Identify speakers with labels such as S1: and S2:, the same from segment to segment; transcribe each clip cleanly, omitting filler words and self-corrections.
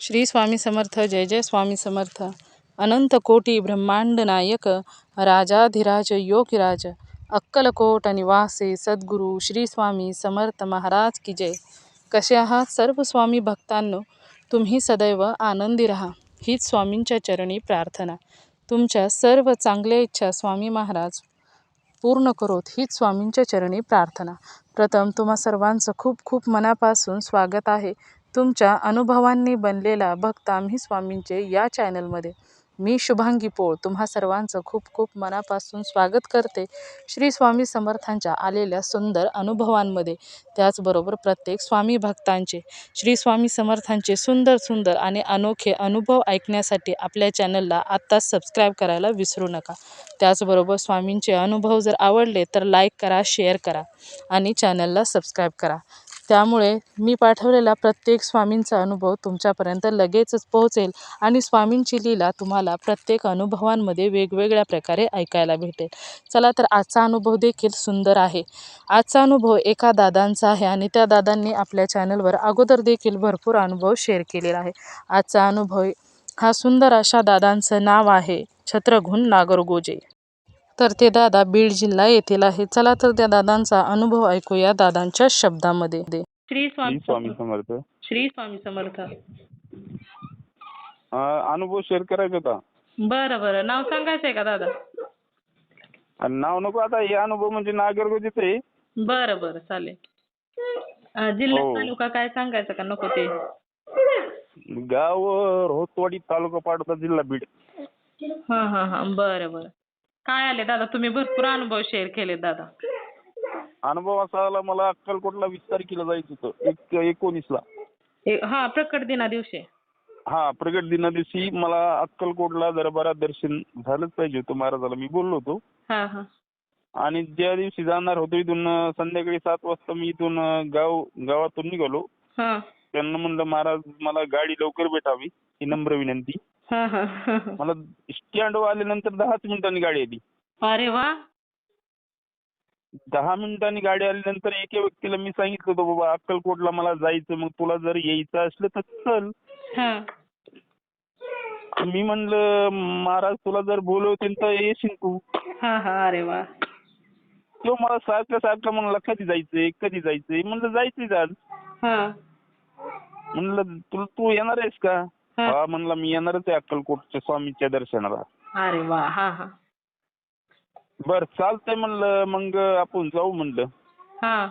S1: श्री स्वामी समर्थ. जय जय स्वामी समर्थ. अनंत कोटी ब्रह्मांड नायक राजाधिराज योगीराज अक्कलकोट निवासी सद्गुरू श्री स्वामी समर्थ महाराज की जय. कसे आहात सर्व स्वामी भक्तांनो? तुम्ही सदैव आनंदी राहा हीच स्वामींच्या चरणी प्रार्थना. तुमच्या सर्व चांगल्या इच्छा स्वामी महाराज पूर्ण करोत हीच स्वामींच्या चरणी प्रार्थना. प्रथम तुम्हा सर्वांचं खूप खूप मनापासून स्वागत आहे. तुमच्या अनुभवांनी बनलेला भक्त आम्ही स्वामींचे या चॅनलमध्ये. मी शुभांगी पोळ तुम्हा सर्वांचं खूप खूप मनापासून स्वागत करते श्री स्वामी समर्थांच्या आलेल्या सुंदर अनुभवांमध्ये. त्याचबरोबर प्रत्येक स्वामी भक्तांचे श्री स्वामी समर्थांचे सुंदर सुंदर आणि अनोखे अनुभव ऐकण्यासाठी आपल्या चॅनलला आत्ताच सबस्क्राईब करायला विसरू नका. त्याचबरोबर स्वामींचे अनुभव जर आवडले तर लाईक करा, शेअर करा आणि चॅनलला सबस्क्राईब करा. त्यामुळे मी पाठवलेला प्रत्येक स्वामींचा अनुभव तुमच्यापर्यंत लगेचच पोहोचेल आणि स्वामींची लीला तुम्हाला प्रत्येक अनुभवांमध्ये वेगवेगळ्या प्रकारे ऐकायला भेटेल. चला तर आजचा अनुभव देखील सुंदर आहे. आजचा अनुभव एका दादांचा आहे आणि त्या दादांनी आपल्या चॅनलवर अगोदर देखील भरपूर अनुभव शेअर केलेला आहे. आजचा अनुभव हा सुंदर अशा दादांचं नाव आहे छत्रघुन नागरगोजे. तर ते दादा बीड जिल्हा येथील आहे. चला तर त्या दादांचा अनुभव ऐकूया दादांच्या शब्दामध्ये. श्री
S2: स्वामी समर्थ.
S1: श्री स्वामी समर्थ.
S2: अनुभव शेअर करायचा होता.
S1: बरं बरं, नाव सांगायचंय का दादा?
S2: नाव नको आता, हे अनुभव म्हणजे नागरगोजेच आहे.
S1: बरं बरं, चालेल. जिल्हा
S2: हो.
S1: तालुका काय सांगायचं का नको ते?
S2: गाव रोहतवाडी, तालुका पाटोदा, जिल्हा बीड.
S1: हा हा हा, बरं बरं. काय आले दादा, तुम्ही भरपूर अनुभव शेअर केले दादा.
S2: अनुभव असा आला, मला अक्कलकोटला 20 तारखेला जायचं होतं, 19ला.
S1: हा, प्रकट दिना दिवशी.
S2: हा, प्रगट दिना दिवशी मला अक्कलकोटला दरबारात दर्शन झालंच पाहिजे होतं महाराजाला, मी बोललो होतो.
S1: हा हा.
S2: आणि ज्या दिवशी जाणार होतो इथून संध्याकाळी 7 वाजता मी इथून गावातून निघालो.
S1: हा
S2: त्यांना म्हणलं महाराज मला गाडी लवकर भेटावी ही नम्र विनंती.
S1: हा हा.
S2: मला स्टँडवर आल्यानंतर 10 मिनिटांनी गाडी आली.
S1: अरे वा.
S2: 10 मिनिटांनी गाडी आल्यानंतर एका व्यक्तीला मी सांगितलं होतं, बाबा अक्कलकोटला मला जायचं, मग तुला जर यायचं असलं तर चल.
S1: हा
S2: मी म्हणलं महाराज तुला जर बोलवतील तर येशील तू.
S1: हा हा. अरे वा.
S2: तो मला सारखं म्हणला कधी जायचंय म्हणलं जायचंय आज.
S1: हा.
S2: म्हणलं तू येणार आहेस का?
S1: हा.
S2: हा म्हणला मी येणारच आहे अक्कलकोटच्या स्वामीच्या दर्शनाला.
S1: अरे वा. हा हा.
S2: बर चालतंय म्हणलं, मग आपण जाऊ म्हणलं.
S1: हा.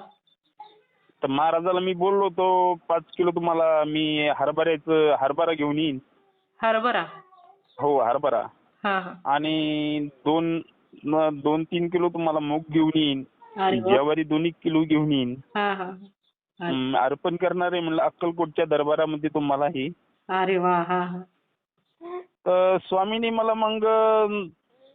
S2: तर महाराजाला मी बोललो होतो 5 किलो तुम्हाला मी हरभरा घेऊन येईन.
S1: हरभरा.
S2: हो, हरभरा.
S1: हा हा.
S2: आणि 2-3 किलो तुम्हाला मूग घेऊन येईन.
S1: अरे वा.
S2: ज्वारी 2 किलो घेऊन येईन.
S1: हा हा.
S2: अर्पण करणार आहे म्हणलं अक्कलकोटच्या दरबारामध्ये तुम्हाला हे.
S1: अरे वा. हा हा.
S2: तर स्वामींनी मला मग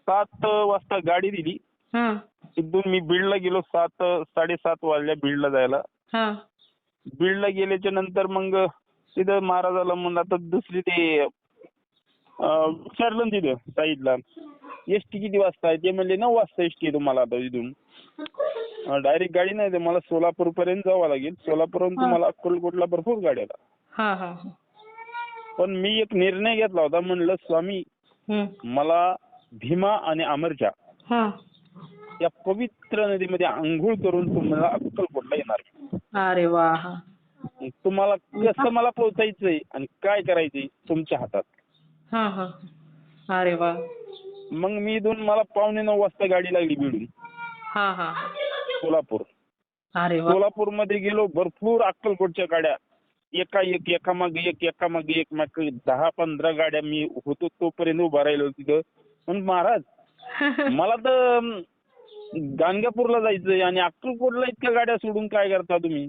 S2: 7 वाजता गाडी दिली.
S1: हा
S2: तिथून मी बीडला गेलो. 7-7:30 वाजल्या बीडला जायला.
S1: हा.
S2: बीडला गेल्याच्या नंतर मग तिथं महाराजाला म्हणलं आता दुसरी ते विचारलं तिथं साईडला एसटी किती वाजता आहे. ते म्हणले 9 वाजता एसटी आहे तुम्हाला आता इथून. डायरेक्ट गाडी नाही तर मला सोलापूर पर्यंत जावं लागेल. सोलापूरहून तुम्हाला अक्कलकोटला भरपूर गाड्या.
S1: हा हा.
S2: पण मी एक निर्णय घेतला होता, म्हणलं स्वामी मला भीमा आणि अमरजा या पवित्र नदीमध्ये आंघोळ करून तुम्हाला अक्कलकोटला येणार.
S1: अरे वा.
S2: तुम्हाला कसं मला पोहोचायचंय आणि काय करायचंय तुमच्या हातात.
S1: हा हा. अरे वा.
S2: मग मी इथून मला 8:45 वाजता गाडी लागली बीडून
S1: हा हा.
S2: सोलापूर.
S1: अरे वा.
S2: सोलापूरमध्ये गेलो, भरपूर अक्कलकोटच्या गाड्या एकामागे एक 10-15 गाड्या. मी होतो तोपर्यंत उभा राहिलो तिथं. पण महाराज मला तर गाणगापूरला जायचंय आणि अक्कलकोटला इतक्या गाड्या सोडून काय करता तुम्ही.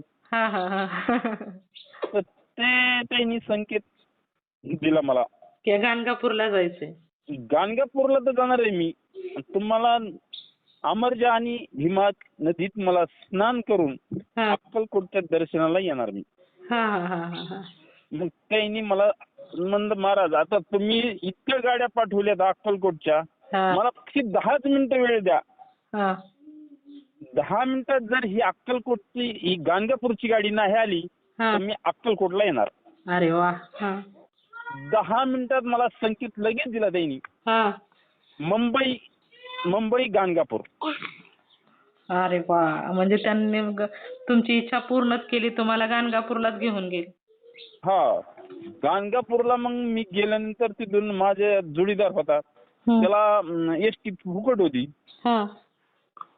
S2: तर त्यांनी संकेत दिला मला
S1: की गाणगापूरला जायचंय.
S2: गाणगापूरला तर जाणार आहे मी. तुम्हाला अमरजा आणि भीमा नदीत मला स्नान करून अक्कलकोटच्या दर्शनाला येणार मी. मग त्यांनी मला म्हणलं महाराज आता तुम्ही इतक्या गाड्या पाठवल्यात अक्कलकोटच्या, मला फक्त 10 मिनिटं वेळ द्या. 10 मिनिटात जर ही अक्कलकोटची ही गाणगापूरची गाडी नाही आली तर मी अक्कलकोटला येणार.
S1: अरे वा.
S2: 10 मिनिटात मला संकेत लगेच दिला त्यांनी.
S1: हा.
S2: मुंबई गाणगापूर.
S1: अरे वा, म्हणजे त्यांनी मग तुमची इच्छा पूर्णच केली, तुम्हाला गाणगापूरलाच घेऊन गेले.
S2: हा, गाणगापूरला मग मी गेल्यानंतर तिथून माझे जोडीदार होता, त्याला एसटी फुकट होती.
S1: हा.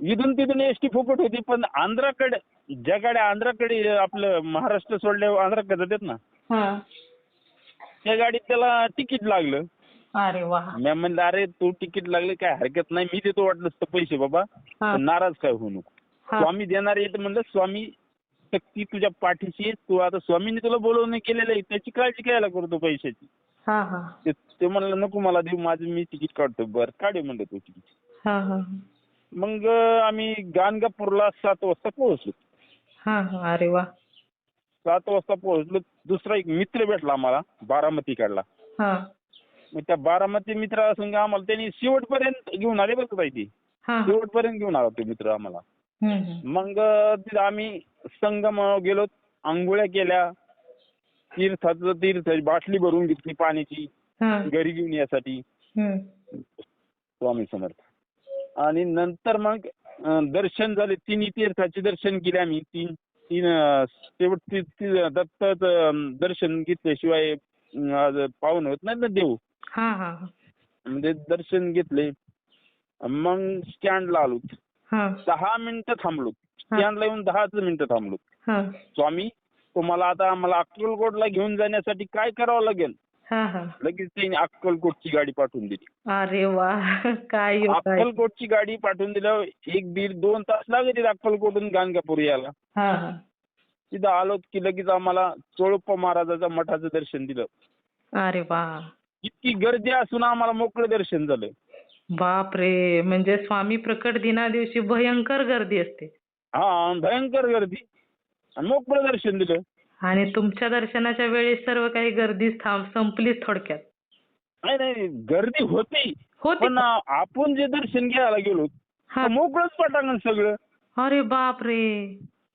S2: इथून तिथून एसटी फुकट होती, पण आंध्राकडे ज्या गाड्या आंध्राकडे आपलं महाराष्ट्र सोडल्यावर आंध्राकडे जातात ना,
S1: हा.
S2: त्या गाडीत त्याला तिकीट लागलं.
S1: अरे वा.
S2: मी म्हणलं अरे तू तिकीट लागले काय हरकत नाही, मी देतो वाटलं तर पैसे बाबा,
S1: हा.
S2: पण नाराज काय होऊ नको.
S1: हा.
S2: स्वामी देणार आहे तर म्हणलं स्वामी शक्ती तुझ्या पाठीशी आहे, तू आता स्वामींनी तुला बोलवणं केलेलं आहे, त्याची काळजी घ्यायला करतो पैशाची.
S1: हा. हा.
S2: ते म्हणलं नको मला देऊ, माझं मी तिकीट काढतो. बरं काढे म्हणलं तू तिकीट.
S1: हा. हा.
S2: मग आम्ही गाणगापूरला 7 वाजता पोहोचलो.
S1: हा. हा. अरे वा.
S2: 7 वाजता पोहोचलो. दुसरा एक मित्र भेटला आम्हाला बारामतीकडला.
S1: हा.
S2: मग त्या बारामती मित्रासंग आम्हाला त्यांनी शेवटपर्यंत घेऊन आले बरं का ताई ते.
S1: हा.
S2: शेवटपर्यंत घेऊन आला तो मित्र आम्हाला. मग तिथं आम्ही संगम गेलो, आंघोळ्या केल्या, तीर्थ बाटली भरून घेतली पाण्याची घरी घेऊन यासाठी. स्वामी समर्थ. आणि नंतर मग दर्शन झाले, 3 तीर्थाचे दर्शन केले आम्ही. तीन दत्ताचं दर्शन घेतल्याशिवाय पावन होत नाही ना देव. म्हणजे दर्शन घेतले. मग स्टँडला आलो, 10 मिनिटं थांबलो. स्टँडला येऊन 10 मिनिटं थांबलो. स्वामी तुम्हाला आता आम्हाला अक्कलकोटला घेऊन जाण्यासाठी काय करावं लागेल? लगेच त्यांनी अक्कलकोटची गाडी पाठवून दिली.
S1: अरे वा, काय
S2: अक्कलकोटची गाडी पाठवून दिल्यावर 1-1.5-2 तास लागले अक्कलकोटून गाणगापूर यायला. तिथं आलो की लगेच आम्हाला चोळप्पा महाराजाच्या मठाचं दर्शन दिलं.
S1: अरे वा,
S2: इतकी गर्दी असून आम्हाला मोकळं दर्शन झालं.
S1: बापरे, म्हणजे स्वामी प्रकट दिना दिवशी भयंकर गर्दी असते.
S2: हा, भयंकर गर्दी आणि मोकळं दर्शन दिलं.
S1: आणि तुमच्या दर्शनाच्या वेळेस सर्व काही गर्दी संपलीच थोडक्यात.
S2: नाही गर्दी होती, पण आपण जे दर्शन घ्यायला गेलो मोकळंच पटांगण सगळं.
S1: अरे बापरे,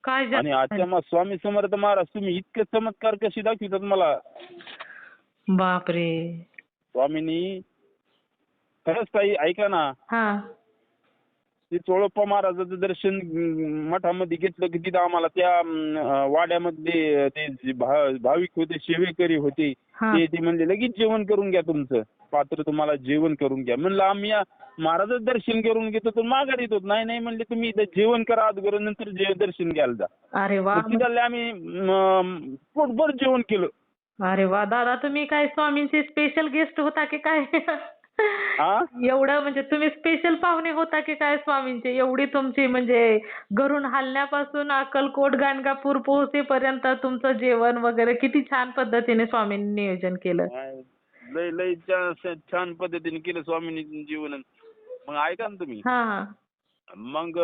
S1: काय.
S2: आणि आजच्या मग स्वामी समर्थ महाराज तुम्ही इतके चमत्कार कशी दाखवितात मला.
S1: बापरे.
S2: स्वामींनी खरंच ताई ऐका ना, ते चोळप्पा महाराजाचं दर्शन मठामध्ये घेतलं की तिथं आम्हाला त्या वाड्यामध्ये ते भाविक होते, सेवेकरी होते, ते म्हणले लगेच जेवण करून घ्या, तुमचं पात्र तुम्हाला जेवण करून घ्या. म्हणलं आम्ही महाराजाचं दर्शन करून घेतो तर माघार येतो. नाही म्हणले तुम्ही जेवण करा अगोदर, नंतर दर्शन घ्यायला जा. अरे वा. तिथले आम्ही पोटभर जेवण केलं.
S1: अरे वा दादा, तुम्ही काय स्वामींचे स्पेशल गेस्ट होता की काय? एवढं म्हणजे तुम्ही स्पेशल पाहुणे होता की काय स्वामींचे? एवढी तुमची म्हणजे घरून हलण्यापासून अक्कलकोट गाणगापूर पोहोचेपर्यंत तुमचं जेवण वगैरे किती छान पद्धतीने स्वामींनी नियोजन केलं.
S2: लय छान पद्धतीने केलं स्वामींनी जीवन. मग ऐका ना तुम्ही. मग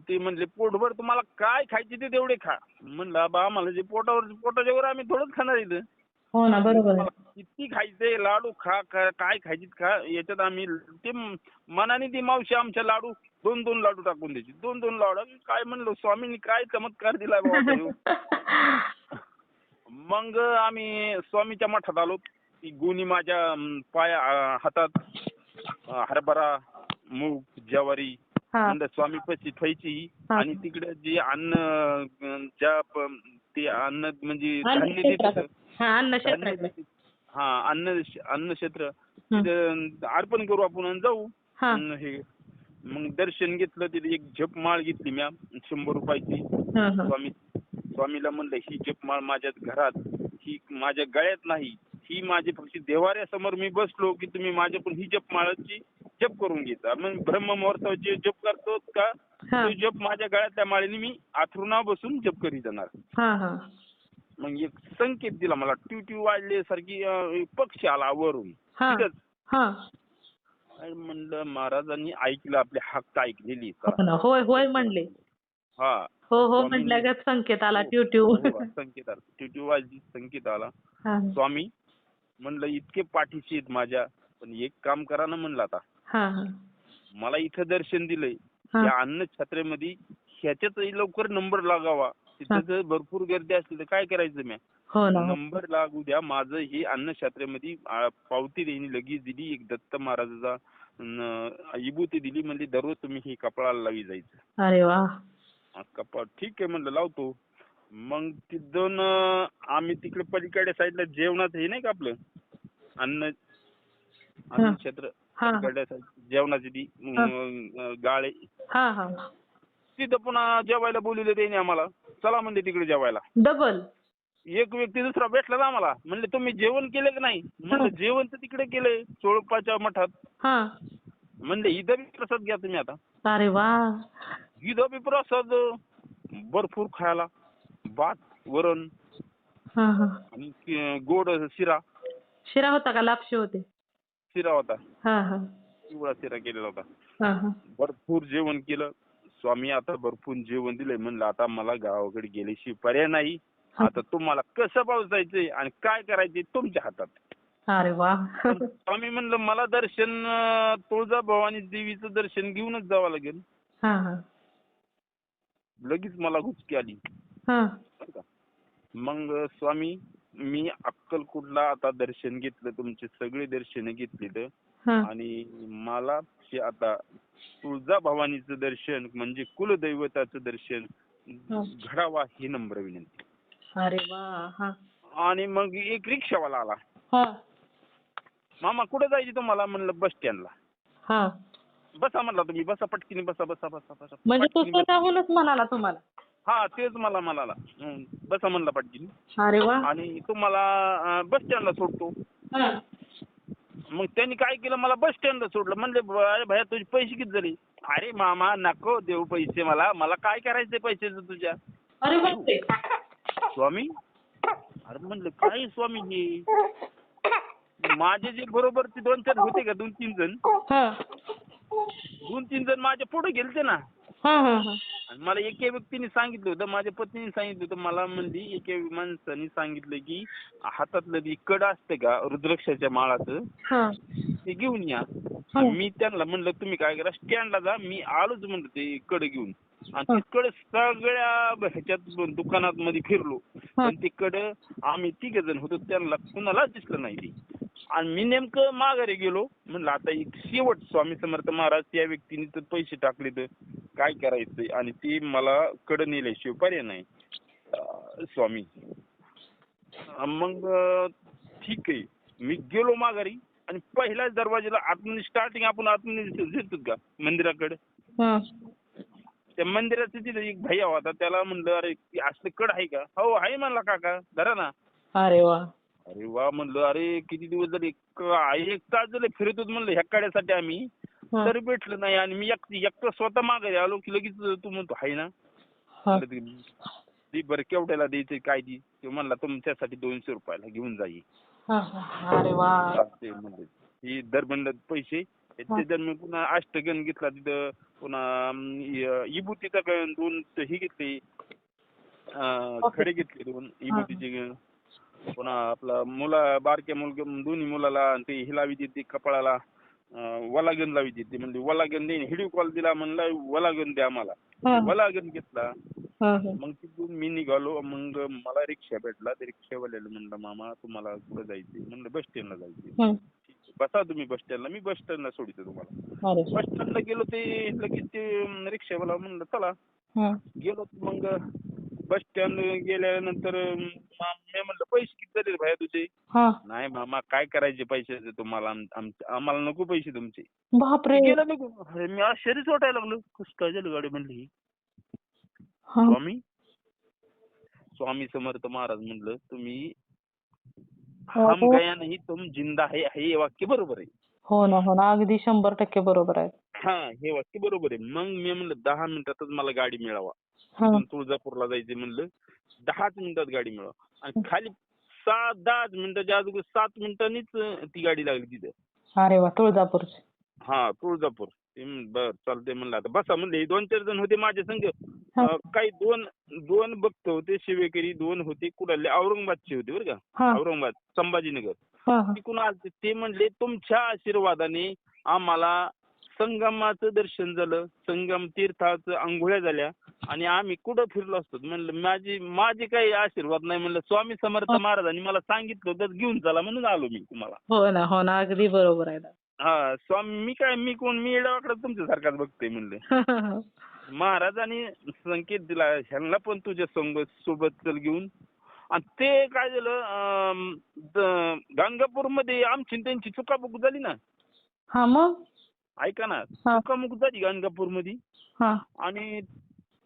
S2: ते म्हणले पोटभर तुम्हाला काय खायचे ते तेवढे खा. म्हणलं आम्हाला जे पोटाच्या वर आम्ही थोडंच खाणार इथं.
S1: हो ना, बरोबर.
S2: किती खायचंय, लाडू खा, काय खायची खा. याच्यात आम्ही ते मनाने ती मावशी आमच्या लाडू 2-2 लाडू टाकून द्यायची. 2-2 लाडू. काय म्हणलो स्वामींनी काय चमत्कार दिलाय बाबा. मग आम्ही स्वामीच्या मठात आलो. ती गोणी माझ्या हातात, हरभरा, मूग, ज्वारी स्वामी पशी ठेवायची. आणि तिकडे जे अन्न ते अन्न म्हणजे धान्य देतात, अन्न क्षेत्र अर्पण करू आपण आणि जाऊ. हे मग दर्शन घेतलं. तिथे एक जपमाळ घेतली मी 100 रुपयाची. स्वामीला म्हणलं ही जपमाळ माझ्या घरात, ही माझ्या गळ्यात नाही, ही माझी फक्त देवाऱ्यासमोर मी बसलो की तुम्ही माझ्या पण ही जपमाळाची जप करून घेता. मग ब्रह्ममुहूर्ताची जप करतो का, तो जप माझ्या गळ्यातल्या माळेने मी आथरुणा बसून जप करीत जाणार. मग एक संकेत दिला मला, ट्यू वाजल्यासारखी पक्षी आला वरून. म्हणलं महाराजांनी ऐकलं, आपले हक्क ऐकलेली.
S1: होय म्हणले. हो म्हटल्यागत संकेत आला.
S2: संकेत आला, ट्यू वाजली, संकेत आला. स्वामी म्हणलं इतके पाठीशी आहेत माझ्या, पण एक काम करा ना म्हणलं, आता मला इथं दर्शन दिलंय, या अन्न छत्रेमध्ये ह्याच्यात लवकर नंबर लागावा. तिथं जर भरपूर गर्दी असली तर काय करायचं मी?
S1: हो ना.
S2: नंबर लागू द्या. माझं हे अन्नछत्रामध्ये पावती देईन लगेच दिली. एक दत्त महाराजाचा विभूती दिली. म्हणजे दररोज तुम्ही ही कपाळाला लावी जायचं.
S1: अरे वा.
S2: कपाळ ठीक आहे म्हणलं लावतो. मग तिथून आम्ही तिकडे पलीकडे साईडला जेवणाचं हे नाही का आपलं अन्नछत्र पलीकडल्या जेवणाची ती गाळे तिथं पुन्हा जेवायला बोलवलं त्याने आम्हाला. चला म्हणले तिकडे जेवायला.
S1: डबल.
S2: एक व्यक्ती दुसरा भेटला ना आम्हाला. म्हणले तुम्ही जेवण केलं की नाही? म्हणलं जेवण तर तिकडे केलंय चोळपाच्या मठात. म्हणले इथं बी प्रसाद घ्या तुम्ही आता.
S1: अरे वा.
S2: इथं बी प्रसाद भरपूर खायला. भात वरण आणि गोड शिरा.
S1: शिरा होता का लापशी होते?
S2: शिरा होता. पिवळा शिरा केलेला होता. भरपूर जेवण केलं. स्वामी आता भरपूर जेवण दिलंय. म्हणलं आता मला गावाकडे गेल्याशिवाय पर्याय नाही. आता तुम्हाला कसं पोहोचायचंय आणि काय करायचंय तुमच्या हातात.
S1: अरे वा.
S2: स्वामी म्हणलं मला दर्शन तुळजाभवानी देवीचं दर्शन घेऊनच जावं लागेल. लगेच मला हुचकी आली. मग स्वामी मी अक्कलकोटला आता दर्शन घेतलं. तुमचे सगळे दर्शन घेतली आणि मला आता तुळजाभवानीचं दर्शन म्हणजे कुलदैवताचं दर्शन घडावा ही नम्र विनंती.
S1: अरे वा.
S2: आणि मग एक रिक्षावाला आला. मामा कुठे जायचे तुम्हाला? म्हणलं बस स्टँडला. बसा म्हणला तुम्ही. बसा पटकीने बसा बसा बसा बसा.
S1: म्हणजे तो स्वतःहूनच म्हणाला तुम्हाला?
S2: हा तेच मला म्हणाला. बसा म्हणला पटकीने.
S1: अरे वा.
S2: आणि तुम्हाला बस स्टँडला सोडतो. मग त्यांनी काय केलं मला बस स्टँडला सोडलं. म्हणले अरे भैया तुझे पैसे किती झाले? अरे मामा नको देऊ पैसे मला काय करायचे पैशाचं तुझ्या?
S1: अरे बापरे.
S2: स्वामी अरे म्हणलं काय स्वामी हे? माझे जे बरोबर ते 2-4 होते का 2-3 जण 2-3 जण माझ्या पुढे गेलते ना. आणि मला एका व्यक्तीने सांगितलं होतं. माझ्या पत्नीने सांगितलं होतं. मला म्हणली एका माणसाने सांगितलं की हातातलं जे कड असतं का रुद्राक्षाच्या माळाचं ते घेऊन या. मी त्यांना म्हणलं तुम्ही काय करा स्टँडला जा. मी आलोच म्हणलं ते कड घेऊन. आणि तिकडे सगळ्या ह्याच्यात दुकानात मध्ये फिरलो. पण तिकडे आम्ही 3 जण होतो. त्यांना कुणालाच दिसलं नाही ते. आणि मी नेमकं माघारी गेलो. म्हणलं आता एक शेवट स्वामी समर्थ महाराज त्या व्यक्तीने तर पैसे टाकले तर काय करायचंय आणि ते मला कडे नेल्याशिवाय पर्याय नाही स्वामी. मग ठीक आहे मी गेलो माघारी आणि पहिल्याच दरवाजाला आतमध्ये स्टार्टिंग आपण आतमध्ये घेतो का मंदिराकडे. त्या मंदिराचं तिथे एक भैया होता. त्याला म्हणलं अरे असलं कड आहे का? हो आहे म्हणला काका धरा ना.
S1: अरे वा.
S2: अरे वा म्हणलं अरे किती दिवस झाले 1 तास झाले फिरत होत म्हणलं ह्या कड्यासाठी आम्ही तरी भेटलं नाही. आणि मी एकटं स्वतः माघारी आलो की लगेच तू म्हणतो आहे ना. ती बरं केवढ्याला द्यायचं काय ती? ते म्हणला तुमच्यासाठी 200 रुपयाला घेऊन जाई.
S1: अरे वा.
S2: ते म्हणलं ही दर म्हणलं पैसे त्याच्यात मी पुन्हा अष्टगण घेतला तिथं. पुन्हा विभूतीचा 2 ही घेतली खडे घेतले 2 विभूतीचे. पुन्हा आपला बारक्या मुलगा दोन्ही मुलाला ते हे लावी देते कपाळाला वलागण लावी देते. म्हणजे वलागण देईन व्हिडिओ कॉल दिला म्हणला वलागण द्या मला. वलागण घेतला. मग तिथून मी निघालो. मग मला रिक्षा भेटला. त्या रिक्षावाल्याला म्हणलं मामा तुम्हाला कुठं जायचंय? म्हणलं बस स्टँडला जायचंय. बसा तुम्ही बस स्टँडला. मी बस स्टँडला सोडतो तुम्हाला. बस स्टँडला गेलो ते लगेच ते रिक्षावाला म्हणलं चला. गेलो मग बस स्टँड गेल्यानंतर मी म्हणलं पैसे किती झाले भाया तुझे? नाही मामा काय करायचे पैशाचे तुम्हाला आम्हाला नको पैसे तुमचे.
S1: बापरे.
S2: गेलं नको. अरे मी आश्चर्यच वाटायला लागलो. कसं काय झालं गाडी म्हणली. स्वामी समर्थ महाराज म्हणलं तुम्ही हम गया नहीं तुम जिंदा है हे वाक्य बरोबर आहे.
S1: हो ना अगदी 100% बरोबर आहे.
S2: हे वाक्य बरोबर आहे. मग मी म्हणलं 10 मिनिटातच मला गाडी मिळावा. तुळजापूरला जायचं म्हणलं 10 मिनिटात गाडी मिळावा. आणि खाली 10 मिनिटाच्या अगोदर 7 मिनिटांनीच ती गाडी लागली तिथे.
S1: अरे वा. तुळजापूर.
S2: तुळजापूर. बर चालते म्हणलं आता बसा म्हणले. 2-4 जण होते माझ्या संग. काही 2 भक्त होते शिवेकरी 2 होते कुणाले औरंगाबादचे होते बरं का. औरंगाबाद संभाजीनगर. तिकडून आलते. ते म्हणले तुमच्या आशीर्वादाने आम्हाला संगमाचं दर्शन झालं, संगम तीर्थाचं आंघोळ्या झाल्या आणि आम्ही कुठं फिरलो असतो. म्हणलं माझी काही आशीर्वाद नाही, म्हणलं स्वामी समर्थ महाराजांनी मला सांगितलं होतं घेऊन चला म्हणून आलो मी तुम्हाला.
S1: हो ना, हो ना, अगदी बरोबर आहे दादा.
S2: हा स्वामी मी कोण, मी येडावाकडं तुमच्यासारखाच बघतोय म्हणलं. महाराजांनी संकेत दिला ह्यांना पण तुझ्या सोबत चल घेऊन. आणि ते काय झालं, गाणगापूरमध्ये आमची त्यांची चुकाबुक झाली ना.
S1: हा, मग
S2: ऐका ना, चुकामुक झाली गाणगापूरमध्ये.
S1: हा
S2: आणि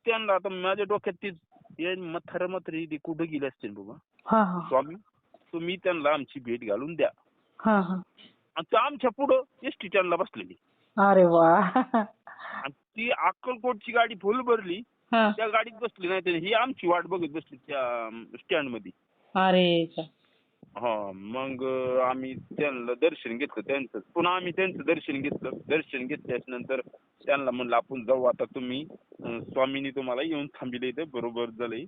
S2: त्यांना आता माझ्या डोक्यात ते म्हातारी कुठं गेले असतील बाबा.
S1: हा हा
S2: स्वामी तुम्ही त्यांना आमची भेट घालून द्या.
S1: हा हा.
S2: आणि ते आमच्या पुढं एसटी स्टँडला बसलेली.
S1: अरे वा.
S2: आणि ती अक्कलकोटची गाडी फुल भरली,
S1: हा.
S2: त्या गाडीत बसली नाही तर ही आमची वाट बघत बसली त्या स्टँड मध्ये.
S1: अरे चा.
S2: हा मग आम्ही त्यांना दर्शन घेतलं त्यांचं. पुन्हा आम्ही त्यांचं दर्शन घेतलं. दर्शन घेतल्यानंतर त्यांना म्हणलं आपण जाऊ आता, तुम्ही स्वामींनी तुम्हाला येऊन थांबिले इथं. बरोबर झालंय,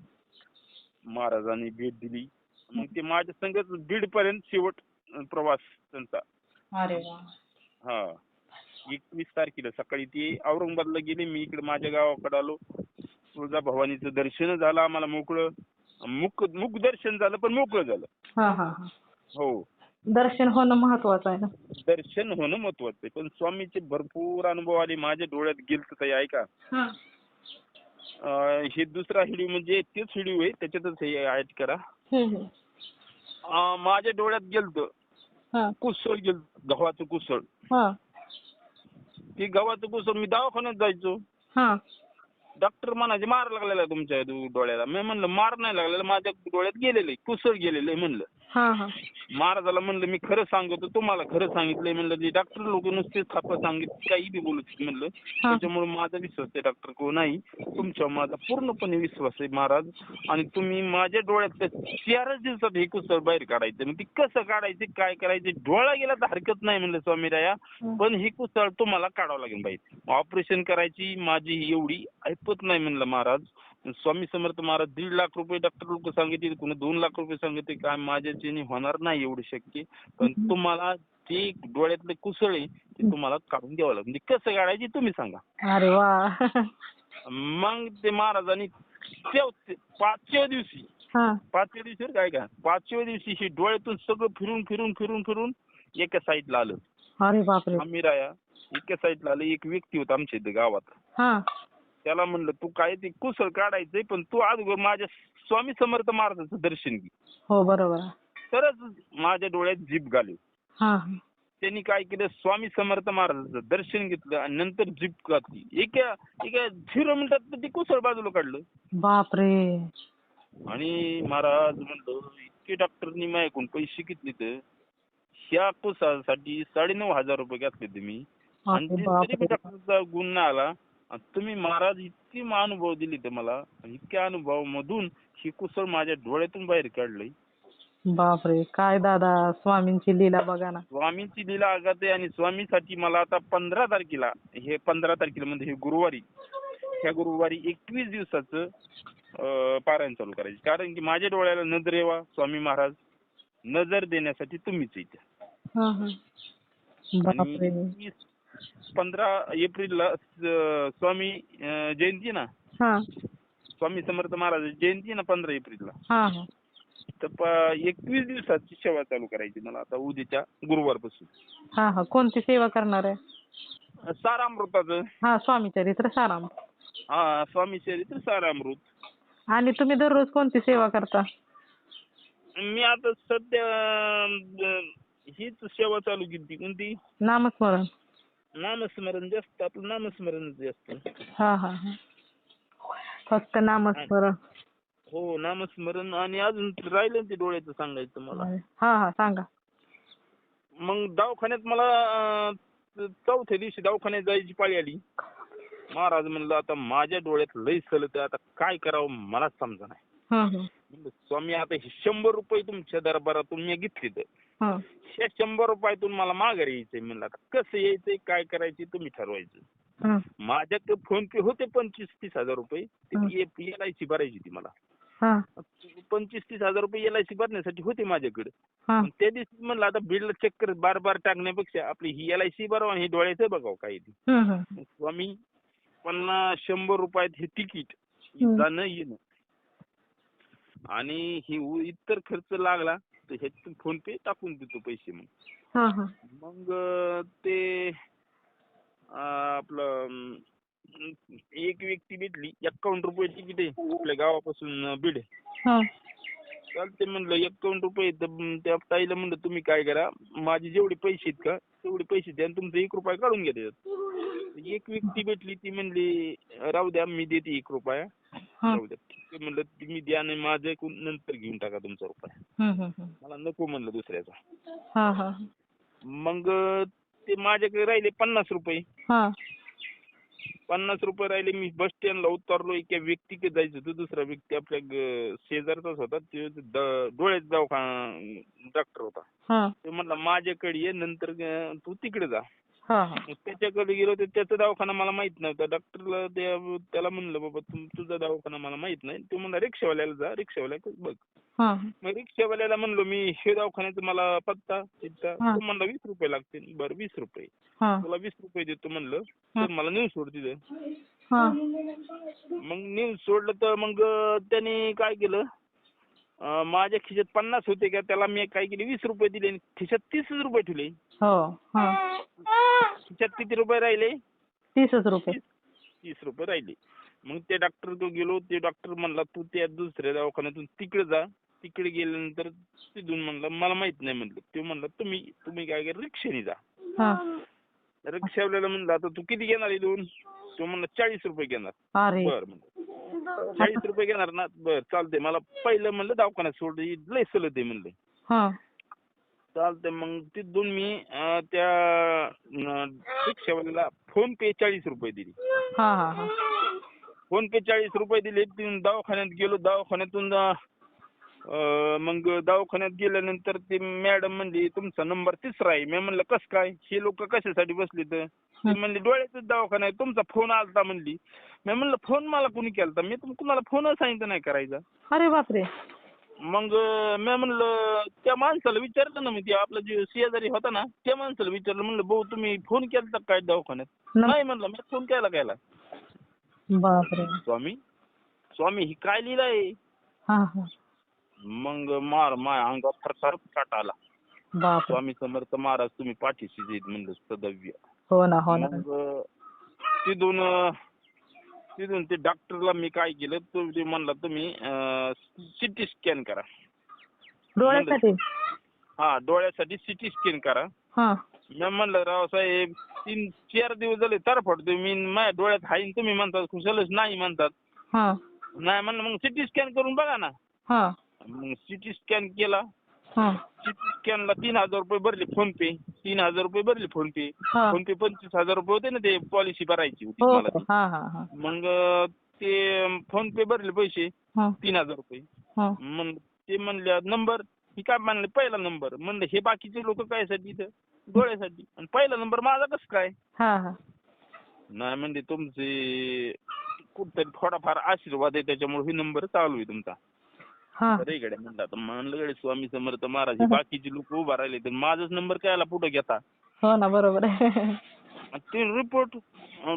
S2: महाराजांनी भेट दिली. मग ते माझ्या संगत बीड पर्यंत शेवट प्रवास त्यांचा.
S1: अरे वा.
S2: हा 21 तारखेला सकाळी ते औरंगाबादला गेले, मी इकडे माझ्या गावाकडे आलो. तुळजाभवानीचं दर्शन झालं आम्हाला मोकळं. मुख दर्शन झालं पण मोकळं झालं.
S1: हा हा हा.
S2: हो,
S1: दर्शन होणं महत्वाचं आहे ना.
S2: दर्शन होणं महत्वाचं आहे. पण स्वामीचे भरपूर अनुभव आले माझ्या डोळ्यात गेलत ताई. ऐका, हे दुसरा व्हिडिओ म्हणजे तेच व्हिडिओ आहे, त्याच्यातच हे ऍड करा. माझ्या डोळ्यात गेलत कुसळ गेलं, गव्हाचं कुसळ. ते गव्हाचं कुसळ मी दवाखान्यात जायचो. डॉक्टर म्हणायचे मार लागलेला आहे तुमच्या डोळ्याला. मी म्हणलं मार नाही लागलेला, माझ्या डोळ्यात गेलेलं आहे, कुसळ गेलेलं आहे म्हणलं. महाराजाला म्हणलं मी खरं सांगतो, तुम्हाला खरं सांगितलंय म्हणलं. जे डॉक्टर लोक नुसतेच थापा सांगितलं, काही बी बोलत म्हणलं. त्याच्यामुळे माझा विश्वास आहे डॉक्टर को नाही, तुमच्यावर माझा पूर्णपणे विश्वास आहे महाराज. आणि तुम्ही माझ्या डोळ्यात 4च दिवसात हे कुसळ बाहेर काढायचं. मग ती कसं काढायचं, काय करायचं, डोळा गेला तर हरकत नाही म्हणलं स्वामीराया, पण ही कुसळ तुम्हाला काढावं लागेल पाहिजे. ऑपरेशन करायची माझी एवढी ऐपत नाही म्हणलं महाराज. स्वामी समर्थ महाराज 1.5 लाख रुपये डॉक्टर लोक सांगितले, कोणी 2 लाख रुपये सांगितले, काय माझ्याच्याने होणार नाही एवढं शक्य. पण तुम्हाला ते डोळ्यातले कुसळ आहे ते तुम्हाला काढून द्यावं लागेल. म्हणजे कसं काढायची तुम्ही सांगा.
S1: अरे वा.
S2: मग ते महाराजांनी 5व्या दिवशी काय का 5व्या दिवशी हे डोळ्यातून सगळं फिरून एका साईडला आलं.
S1: अरे बापरे.
S2: आम्ही राया एका साईडला आलं. एक व्यक्ती होता आमच्या इथे गावात. त्याला म्हणलं तू काय ते कुसळ काढायचंय, पण तू अगोदर माझ्या स्वामी समर्थ महाराजांचं दर्शन घे.
S1: हो बरोबर. तरच
S2: माझ्या डोळ्यात जीभ घाली. त्यांनी काय केलं, स्वामी समर्थ महाराजांचं दर्शन घेतलं आणि नंतर जीभ घातली. एका 0 मिनिटात ती कुसळ बाजूला काढलं. बापरे. आणि महाराज म्हणलं इतके डॉक्टरनी माझ्याकडून पैसे घेतले तर ह्या कुसळासाठी 9,500 रुपये घेतले तुम्ही, आणि तरी डॉक्टरचा गुण नाही आला. तुम्ही महाराज इतके अनुभव दिले तर मला, इतक्या अनुभवामधून ही कुसळ माझ्या डोळ्यातून बाहेर काढलंय. बापरे, काय दादा स्वामींची लीला बघा ना. स्वामींची लीला आगात आहे. आणि स्वामीसाठी मला आता 15 तारखेला म्हणजे हे गुरुवारी, ह्या गुरुवारी 21 दिवसाचं पारायण चालू करायचं. कारण की माझ्या डोळ्याला नजर यावा, स्वामी महाराज नजर देण्यासाठी तुम्हीच इथे. आणि 15 एप्रिलला स्वामी जयंती ना, स्वामी समर्थ महाराज जयंती ना 15 एप्रिलला. तर 21 दिवसाची सेवा चालू करायची मला आता उद्याच्या गुरुवारपासून. कोणती सेवा करणार आहे? सारामृताचं. स्वामी चरित्र सारामृत. स्वामी चरित्र सारामृत. आणि तुम्ही दररोज कोणती सेवा करता? मी आता सध्या हीच सेवा चालू केली. कोणती? नामस्मरण जास्त, आपलं नामस्मरण जास्त. फक्त नामस्मरण. हो, नामस्मरण. आणि अजून राहिलं ते डोळ्याचं सांगायचं मला. सांगा. मग दवाखान्यात मला 4थ्या दिवशी दवाखान्यात जायची पाळी आली. महाराज म्हणलं आता माझ्या डोळ्यात लय सलत आहे, आता काय करावं मला समजा नाही. स्वामी आता 100 रुपये तुमच्या दरबारातून मी घेतले, तर 100 रुपयातून मला माघारी यायचंय. म्हणलं आता कसं यायचंय, काय करायचं तुम्ही ठरवायचं. माझ्याकडे फोन पे होते 25-30 हजार रुपये. LIC भरायची ती मला.
S1: हा
S2: 25-30 हजार रुपये LIC भरण्यासाठी होते माझ्याकडे.
S1: हा
S2: मग त्या दिवशी म्हणलं आता बिल चेक करत बार टाकण्यापेक्षा आपली ही LIC बरोबर आणि हे डोळ्याचं बघावं काही ते. मग स्वामी 50-100 रुपयात हे तिकीट जाणं येणं आणि हे इतर खर्च लागला तर ह्याच्यातून फोन पे टाकून देतो पैसे. मग ते आपलं एक व्यक्ती भेटली 51 रुपये तिकीट आहे आपल्या गावापासून बीड. चालते म्हणलं 51 रुपये. तर त्या ताईला म्हणलं तुम्ही काय करा, माझे जेवढे पैसे आहेत का तेवढे पैसे द्या आणि तुमचा 1 रुपया काढून घ्या त्याच्यात. एक व्यक्ती भेटली ती म्हणली राहू द्या मी देते 1 रुपया राहू द्या. ठीक आहे म्हणलं तुम्ही द्या आणि माझं नंतर घेऊन टाका तुमचा रुपया. मला नको म्हणलं दुसऱ्याचा. मग ते माझ्याकडे राहिले 50 रुपये. 50 रुपये राहिले. मी बस स्टँडला उतरलो. एका व्यक्तीकडे जायचं होतं. दुसरा व्यक्ती आपल्या शेजारचाच होता. ते डोळ्याचा दवाखाना डॉक्टर होता. ते म्हणला माझ्याकडे ये नंतर तू तिकडे जा. त्याच्याकडे गेलो तर त्याचा दवाखाना मला माहित नव्हता. डॉक्टरला त्याला म्हणलं बाबा तुझा दवाखाना मला माहित नाही. तो म्हणला रिक्षावाल्याला जा, रिक्षावाल्याकडे बघ. मग रिक्षावाल्याला म्हणलो मी हे दवाखान्याचा मला पत्ता तिथं. तो म्हणला 20 रुपये लागतील. बरं 20 रुपये तुला 20 रुपये देतो म्हणलं तर मला नेऊन सोड तिथं. मग नेऊन सोडलं तर मग त्याने काय केलं, माझ्या खिशात 50 होते का त्याला मी काय केले 20 रुपये दिले आणि खिशात 30 रुपये ठेवले. खिशात किती रुपये राहिले?
S1: 30 रुपये.
S2: 30 रुपये राहिले. मग ते डॉक्टर गेलो. ते डॉक्टर म्हणला तू त्या दुसऱ्या दवाखान्यातून तिकडे जा. तिकडे गेल्यानंतर तिथून म्हणलं मला माहित नाही म्हणलं. ते म्हणलं तुम्ही काय करा रिक्षाने जा. रिक्षावाल्याला म्हणलं आता तू किती घेणार इथून? तो म्हणला 40 रुपये घेणार. बरं म्हणलं 40 रुपये घेणार ना, बरं चालते. मला पहिलं म्हणलं दवाखान्यात सोड लय सलत आहे म्हणलं. चालते. मग तिथून मी त्या रिक्षावाल्याला फोन पे 40 रुपये दिले. फोन पे 40 रुपये दिले. दवाखान्यात गेलो. दवाखान्यातून मग दवाखान्यात गेल्यानंतर ते मॅडम म्हणली तुमचा नंबर 3रा आहे. मी म्हणलं कसं काय, हे लोक कशासाठी बसले तर? ती म्हणली डोळ्याचाच दवाखाना आहे, तुमचा फोन आलता म्हणली. मी म्हणलं फोन मला कुणी केलता? मी तुम्हाला फोन सांगितलं नाही करायचा.
S1: अरे बापरे.
S2: मग मी म्हणलं त्या माणसाला विचारलं ना, मी ते आपला जे शेजारी होता ना त्या माणसाला विचारलं. म्हणलं भाऊ तुम्ही फोन केलता काय दवाखान्यात? नाही म्हणलं मी फोन केला.
S1: बापरे.
S2: स्वामी ही काय लिहिलंय? मग माझ्या अंगात थरथर काटा आला. स्वामी समर्थ महाराज तुम्ही पाठीशी देत म्हणलं सदव्य.
S1: हो ना.
S2: मग तिथून ते डॉक्टरला मी काय केलं, तो म्हणला तुम्ही सिटी स्कॅन करा
S1: डोळ्यासाठी.
S2: डोळ्यासाठी सिटी स्कॅन करा. मी म्हणलं रावसाहेब 3-4 दिवस झाले तरफडतोय मी, माझ्या डोळ्यात हाय तुम्ही म्हणतात कुशलच नाही म्हणतात. नाही म्हणलं मग सिटी स्कॅन करून बघा ना. मग सिटी स्कॅन केला. सिटी स्कॅनला 3,000 रुपये भरले फोन पे. 3,000 रुपये भरले फोन पे. 25,000 रुपये होते ना, ते पॉलिसी भरायची होती मला. मग ते फोन पे भरले पैसे 3,000 रुपये. मग ते म्हणले नंबर ही काय म्हणले पहिला नंबर. म्हणलं हे बाकीचे लोक कायसाठी इथं? डोळ्यासाठी. आणि पहिला नंबर माझा कसं काय? नाही म्हणजे तुमचे कुठतरी थोडाफार आशीर्वाद आहे त्याच्यामुळे हे नंबर चालू आहे तुमचा. अरे गड्या म्हणलं आता म्हणलं गड्या स्वामी समर्थ महाराज बाकीचे लोक उभा राहिले तर माझाच नंबर कायला पुढे घेता?
S1: हो ना बरोबर आहे.
S2: ते रिपोर्ट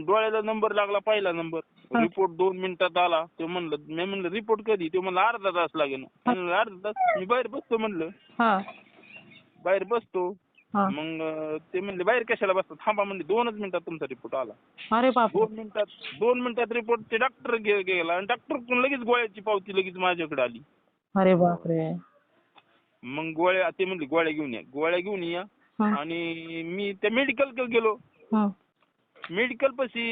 S2: डोळ्याला नंबर लागला पहिला नंबर. रिपोर्ट 2 मिनिटात आला. ते म्हणलं मी म्हणलं रिपोर्ट कधी? ते म्हणलं अर्धा तास लागेल. म्हणलं अर्धा तास? मी बाहेर बसतो म्हणलं. बाहेर बसतो. मग ते म्हणले बाहेर कशाला बसतात? थांबा म्हणले 2च मिनिटात तुमचा रिपोर्ट आला.
S1: अरे बाप.
S2: 2 मिनिटात रिपोर्ट ते डॉक्टर गेला आणि डॉक्टर लगेच गोळ्याची पावती लगेच माझ्याकडे आली.
S1: अरे बापरे.
S2: मग गोळ्या ते म्हणले गोळ्या घेऊन या. आणि मी त्या मेडिकल गेलो. मेडिकल पाशी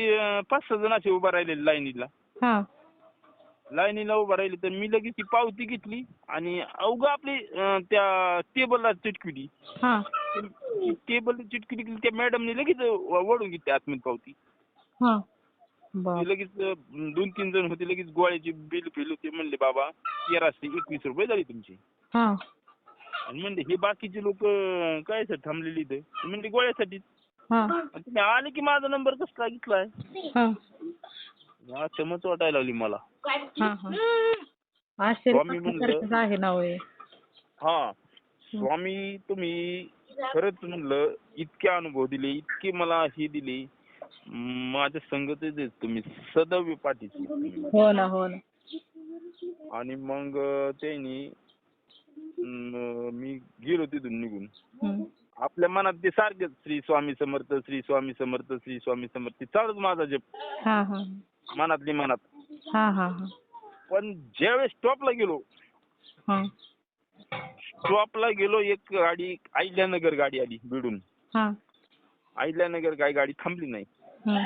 S2: 5-6 जण असे उभा राहिलेले लाईनीला उभा राहिले. तर मी लगेच ती पावती घेतली आणि अवघं आपली त्या टेबलला चिटकवली. टेबलला चिटकवली की त्या मॅडमने लगेच वळून घेतली आतमध्ये पावती. लगेच 2-3 जण होते. लगेच गोळ्याची बिल होते. म्हणले बाबा 1321 रुपये झाली तुमची. आणि म्हणले हे बाकीचे लोक काय थांबलेली इथे? म्हणजे गोळ्यासाठीच. तुम्ही आले की माझा नंबर कसं काय घेतलाय? समज वाटायला लागली मला. स्वामी म्हणलं
S1: आश्चर्य आहे ना होय.
S2: हा स्वामी तुम्ही खरंच म्हणलं इतके अनुभव दिले, इतके मला हे दिले, माझ्या संगतीच आहेत तुम्ही, सदैव पाठीशी तुम्ही माझ्या.
S1: हो ना, हो ना.
S2: आणि मग त्यांनी मी गेलो तिथून निघून.
S1: हं.
S2: आपल्या मनात ते सारखेच श्री स्वामी समर्थ, श्री स्वामी समर्थ, श्री स्वामी समर्थ ते चालूच माझा जप
S1: हां, हां.
S2: मनातली मनात.
S1: हां, हां, हां.
S2: पण ज्यावेळेस स्टॉपला गेलो,
S1: हां.
S2: स्टॉपला गेलो, एक गाडी अहिल्यानगर गाडी आली बिडून.
S1: हां.
S2: अहिल्यानगर काही गाडी थांबली नाही.
S1: हं.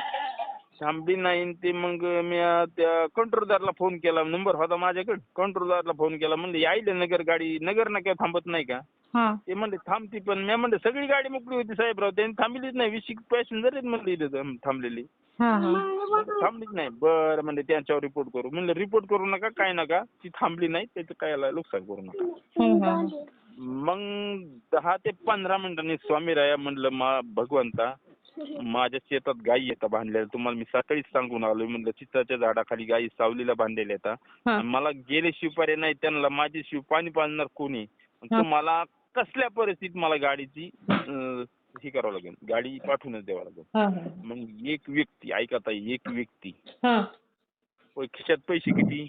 S2: थांबली नाही आणि ते मग मी त्या कंट्रोलदारला फोन केला, नंबर होता माझ्याकडे. कंट्रोलदारला फोन केला, म्हणले अहिल्यानगर गाडी नगर ना काय थांबत नाही का?
S1: हां.
S2: ते म्हणले थांबती, पण मी म्हणलं सगळी गाडी मोकळी होती साहेबराव, त्यांनी थांबलीच नाही. 20 पॅसेंजर आहेत म्हणले इथं थांबलेली,
S1: हां, हां.
S2: थांबलीच नाही. बरं म्हणले त्यांच्यावर रिपोर्ट करू. म्हणलं रिपोर्ट करू नका, काय नका, ती थांबली नाही त्याचं काय नुकसान करू नका.
S1: हं, हं.
S2: मग 10 ते 15 मिनिटांनी स्वामीराया म्हणलं भगवंता, माझ्या शेतात गायी येतात बांधलेल्या, तुम्हाला मी सकाळीच सांगून आलोय म्हणलं, चिंचाच्या झाडाखाली गायी सावलीला बांधलेल्या येतात.
S1: हां.
S2: मला गेले शिवपारे नाही, त्यांना माझी शिव पाणी पाजणार कोणी? तुम्हाला कसल्या परिस्थितीत मला गाडीची हे करावं लागेल, गाडी पाठवूनच द्यावं लागेल.
S1: हां, हां.
S2: मग एक व्यक्ती, ऐका ताई, एक व्यक्ती
S1: हां.
S2: खिशात पैसे किती?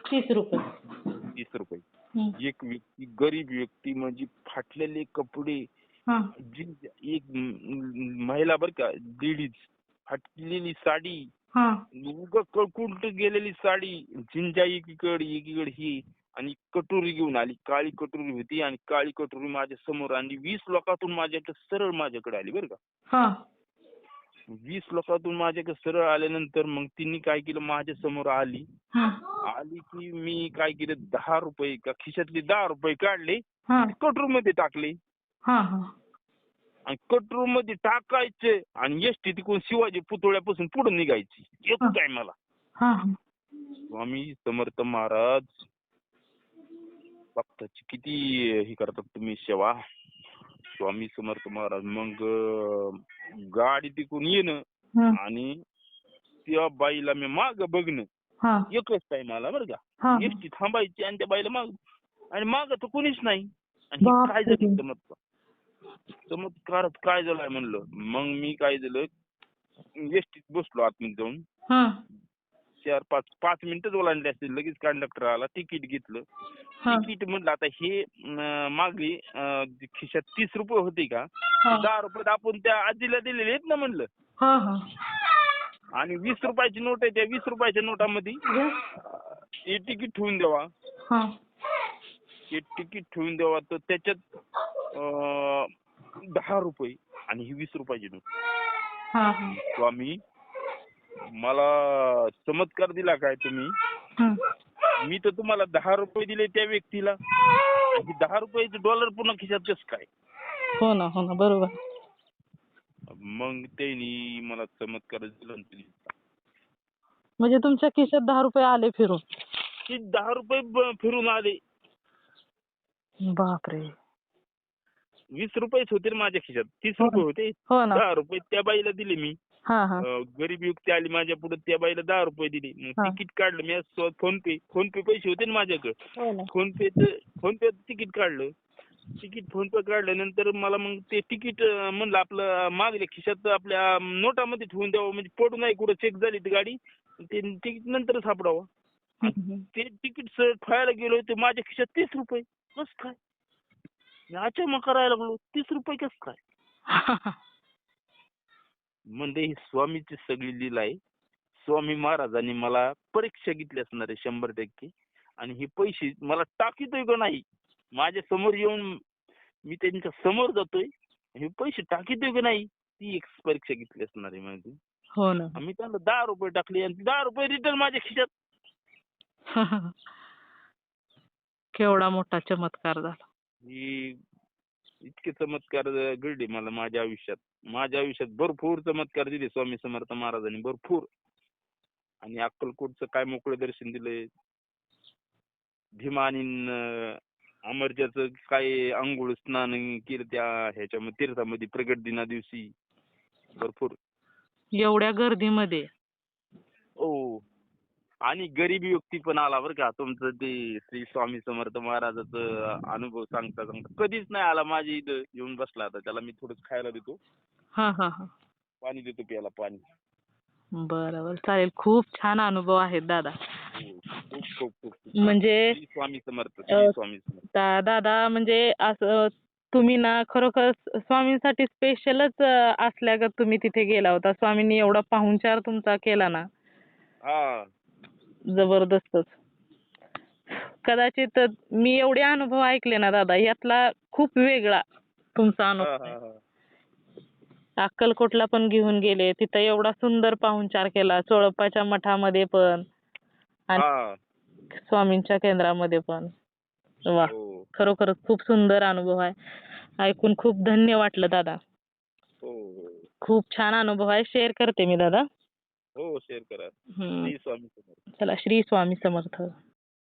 S1: 30 रुपये.
S2: 30 रुपये.
S1: हं.
S2: एक व्यक्ती, गरीब व्यक्ती, म्हणजे फाटलेले कपडे,
S1: हां.
S2: एक महिला बर का, लेडीज, फाटलेली साडी,
S1: हां.
S2: कळकुंट गेलेली साडी, झिंजा एकीकडे ही, आणि कटोरी घेऊन आली. काळी कटोरी होती आणि काळी कटोरी माझ्या समोर आणली. 20 लोकातून माझ्याकडे सरळ माझ्याकडे आली बरं का.
S1: हां.
S2: 20 लोकातून माझ्याकडे सरळ आल्यानंतर मग तिने काय केलं, माझ्या समोर आली.
S1: हां.
S2: आली की मी काय केलं, 10 रुपये का खिशातले 10 रुपये काढले,
S1: हां.
S2: कटोरी मध्ये टाकले.
S1: हां, हां.
S2: आणि कटोरी मध्ये टाकायचे आणि एसटी तिकडून शिवाजी पुतळ्यापासून पुढे निघायची एक टायमाला.
S1: हां, हां.
S2: स्वामी समर्थ महाराज भक्ताची किती हे करतात तुम्ही सेवा. स्वामी समर्थ महाराज. मग गाडी तिकडून येणं
S1: हं.
S2: आणि त्या बाईला मी माग बघणं
S1: हां.
S2: एकच टाइम बरं का.
S1: हां.
S2: एसटी थांबायची आणि त्या बाईला माग, आणि माग तर कोणीच नाही. आणि हे काय झालं चमत्कारच काय झालाय म्हणलं. मग मी काय झालं, एसटीत बसलो आतमध्ये जाऊन.
S1: हां.
S2: 4-5 मिनिटच ओलांडले असतील, लगेच कंडक्टर आला, तिकीट घेतलं. तिकीट म्हणलं आता हे मागली खिशात 30 रुपये होते का, 10 रुपये आपण त्या आजीला दिलेले आहेत ना म्हणलं.
S1: हां, हां.
S2: आणि 20 रुपयाची नोट आहे, त्या 20 रुपयाच्या नोटामध्ये हे तिकीट ठेवून द्यावा.
S1: हां.
S2: हे तिकीट ठेवून द्यावा, तर त्याच्यात 10 रुपये आणि ही 20 रुपयाची नोट.
S1: हां, हां.
S2: स्वामी मला चमत्कार दिला काय तुम्ही.
S1: हं.
S2: मी तर तुम्हाला 10 रुपये दिले त्या व्यक्तीला, आणि 10 रुपयाचे डॉलर पुन्हा खिशात कसं काय.
S1: हो ना, हो ना, बरोबर.
S2: मग त्यांनी मला चमत्कार दिला.
S1: म्हणजे तुमच्या खिशात 10 रुपये आले फिरून?
S2: ते 10 रुपये फिरून आले.
S1: बापरे.
S2: 20 रुपयेच होते रे माझ्या खिशात, 30 रुपये होते.
S1: हो ना.
S2: 10 रुपये त्या बाईला दिले मी.
S1: हां, हां.
S2: गरीब व्यक्ती आली माझ्या पुढे, त्या बाईला 10 रुपये दिले. मग तिकीट काढलं मी. फोन पे पैसे होते ना माझ्याकडे.
S1: हो ना.
S2: फोन पे तिकीट काढलं. फोन पे काढल्यानंतर मला मग ते तिकीट म्हणलं आपलं मागल्या खिशात आपल्या नोटामध्ये ठेवून द्यावं, म्हणजे पडू नाही कुठं, चेक झाली ती गाडी, ते तिकीट नंतर सापडावं. ते तिकीट ठेवायला गेलो, ते माझ्या खिशात 30 रुपये. कसं काय? मी अचानक करायला लागलो, 30 रुपये कसं काय? म्हणजे ही स्वामीची सगळी लीला आहे. स्वामी महाराजांनी मला परीक्षा घेतली असणार आहे 100%. आणि हे पैसे मला टाकीतोय का नाही, माझ्या समोर येऊन मी त्यांच्या समोर जातोय, हे पैसे टाकीतोय का नाही, ती एक परीक्षा घेतली असणार आहे माझी.
S1: हो ना.
S2: मी त्यांना 10 रुपये टाकले आणि 10 रुपये रिटर्न माझ्या खिशात.
S1: केवढा मोठा चमत्कार झाला.
S2: ही इतके चमत्कार घडले मला माझ्या आयुष्यात. माझ्या आयुष्यात भरपूर चमत्कार दिले स्वामी समर्थ महाराजांनी, भरपूर. आणि अक्कलकोटचं काय मोकळं दर्शन दिलंय. भीमा आणि अमरजाचं काय अंघोळ स्नान केलं त्या ह्याच्यामध्ये तीर्थामध्ये प्रगट दिना दिवशी, भरपूर.
S1: एवढ्या गर्दीमध्ये?
S2: हो. आणि गरीब व्यक्ती पण आला बरं का. तुमचं ते श्री स्वामी समर्थ महाराजाचं अनुभव सांगता सांगता कधीच नाही आला माझ्या इथं येऊन बसला. आता त्याला मी थोडंच खायला देतो,
S1: हा हा हा.
S2: पाणी देतो प्यायला पाणी.
S1: बरोबर, चालेल. खूप छान अनुभव आहेत दादा.
S2: हो, खूप खूप खूप खूप.
S1: म्हणजे
S2: श्री स्वामी समर्थ, श्री स्वामी समर्थ.
S1: दादा म्हणजे असं तुम्ही ना खरोखर स्वामींसाठी स्पेशलच असल्यागत तुम्ही तिथे गेला होता. स्वामींनी एवढा पाहुणचार तुमचा केला ना,
S2: हा
S1: जबरदस्तच. कदाचित मी एवढे अनुभव ऐकले ना दादा, यातला खूप वेगळा तुमचा
S2: हा
S1: अनुभव
S2: हा
S1: आहे.
S2: हा.
S1: अक्कलकोटला पण घेऊन गेले, तिथं एवढा सुंदर पाहुणचार केला. चोळप्पाच्या मठामध्ये पण आणि
S2: हा.
S1: स्वामींच्या केंद्रामध्ये पण. वा,
S2: हो
S1: खरोखरच खूप सुंदर अनुभव आहे. ऐकून खूप धन्य वाटलं दादा.
S2: हो हो
S1: खूप छान अनुभव आहे. शेअर करते मी दादा.
S2: हो. शेअर करा.
S1: हम्म.
S2: श्री स्वामी समर्थ.
S1: चला, श्री स्वामी समर्थ.